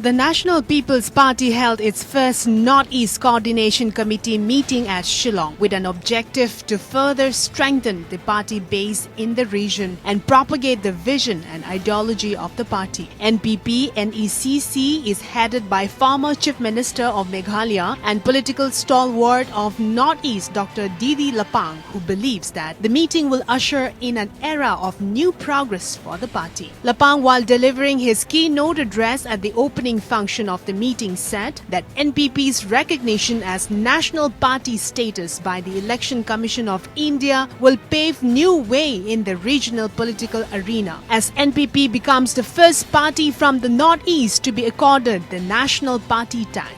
The National People's Party held its first North-East Coordination Committee meeting at Shillong with an objective to further strengthen the party base in the region and propagate the vision and ideology of the party. NPP-NECC is headed by former Chief Minister of Meghalaya and political stalwart of North-East Dr. Didi Lapang, who believes that the meeting will usher in an era of new progress for the party. Lapang, while delivering his keynote address at the opening function of the meeting, said that NPP's recognition as national party status by the Election Commission of India will pave new way in the regional political arena, as NPP becomes the first party from the North-East to be accorded the national party tag.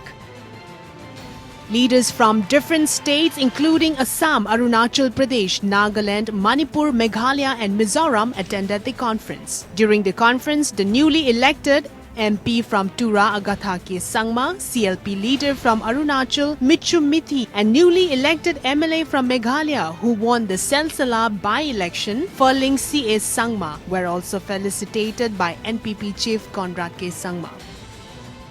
Leaders from different states including Assam, Arunachal Pradesh, Nagaland, Manipur, Meghalaya and Mizoram attended the conference. During the conference, the newly elected MP from Tura Agatha K. Sangma, CLP leader from Arunachal, Michu Mithi, and newly elected MLA from Meghalaya who won the Selsala by-election, Ferling C.A. Sangma, were also felicitated by NPP chief Conrad K. Sangma.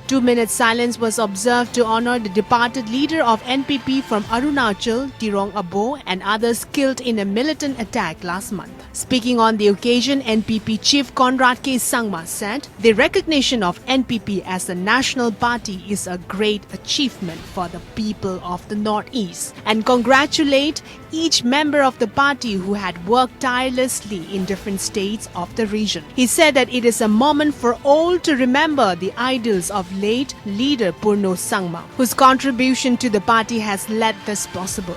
2-minute silence was observed to honor the departed leader of NPP from Arunachal, Tirong Abo, and others killed in a militant attack last month. Speaking on the occasion, NPP chief Conrad K. Sangma said, "The recognition of NPP as a national party is a great achievement for the people of the North-East and congratulate each member of the party who had worked tirelessly in different states of the region." He said that it is a moment for all to remember the ideals of late leader Purno Sangma, whose contribution to the party has led this possible.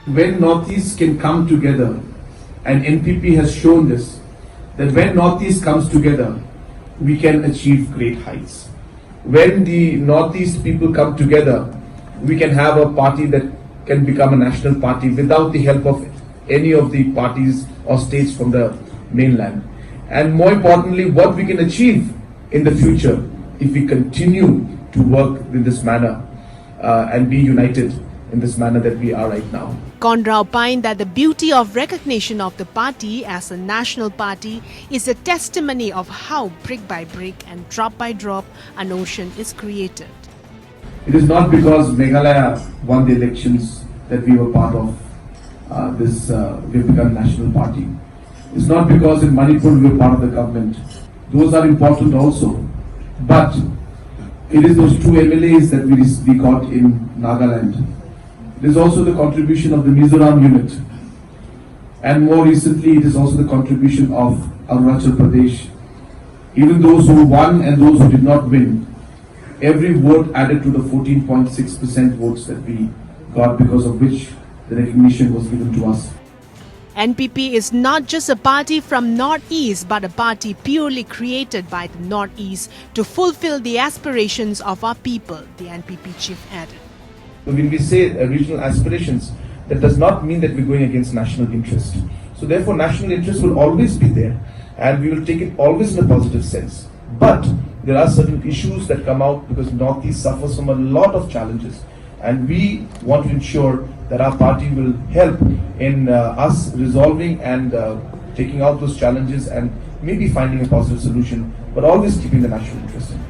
When North-East can come together, and NPP has shown this, that when North-East comes together, we can achieve great heights. When the North-East people come together, we can have a party that can become a national party without the help of any of the parties or states from the mainland. And more importantly, what we can achieve in the future if we continue to work in this manner and be united in this manner that we are right now. Condra opined that the beauty of recognition of the party as a national party is a testimony of how brick by brick and drop by drop an ocean is created. It is not because Meghalaya won the elections that we were part of we've become national party. It's not because in Manipur we were part of the government. Those are important also. But it is those 2 MLAs that we got in Nagaland. It is also the contribution of the Mizoram unit. And more recently, it is also the contribution of Arunachal Pradesh. Even those who won and those who did not win, every vote added to the 14.6% votes that we got, because of which the recognition was given to us. NPP is not just a party from North-East but a party purely created by the North-East to fulfill the aspirations of our people, the NPP chief added. When we say regional aspirations, that does not mean that we're going against national interest. So therefore, national interest will always be there and we will take it always in a positive sense. But there are certain issues that come out because North-East suffers from a lot of challenges, and we want to ensure that our party will help in us resolving and taking out those challenges and maybe finding a positive solution, but always keeping the national interest in mind.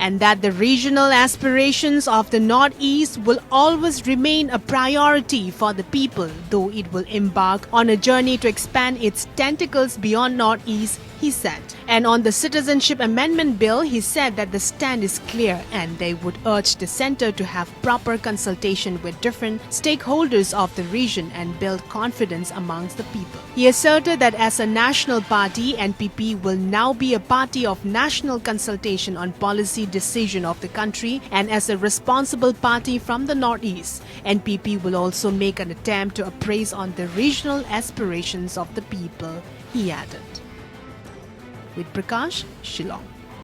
And that the regional aspirations of the North-East will always remain a priority for the people, though it will embark on a journey to expand its tentacles beyond North-East, he said. And on the Citizenship Amendment Bill, he said that the stand is clear and they would urge the centre to have proper consultation with different stakeholders of the region and build confidence amongst the people. He asserted that as a national party, NPP will now be a party of national consultation on policy decision of the country, and as a responsible party from the North-East, NPP will also make an attempt to appraise on the regional aspirations of the people, he added. With Prakash, Shillong.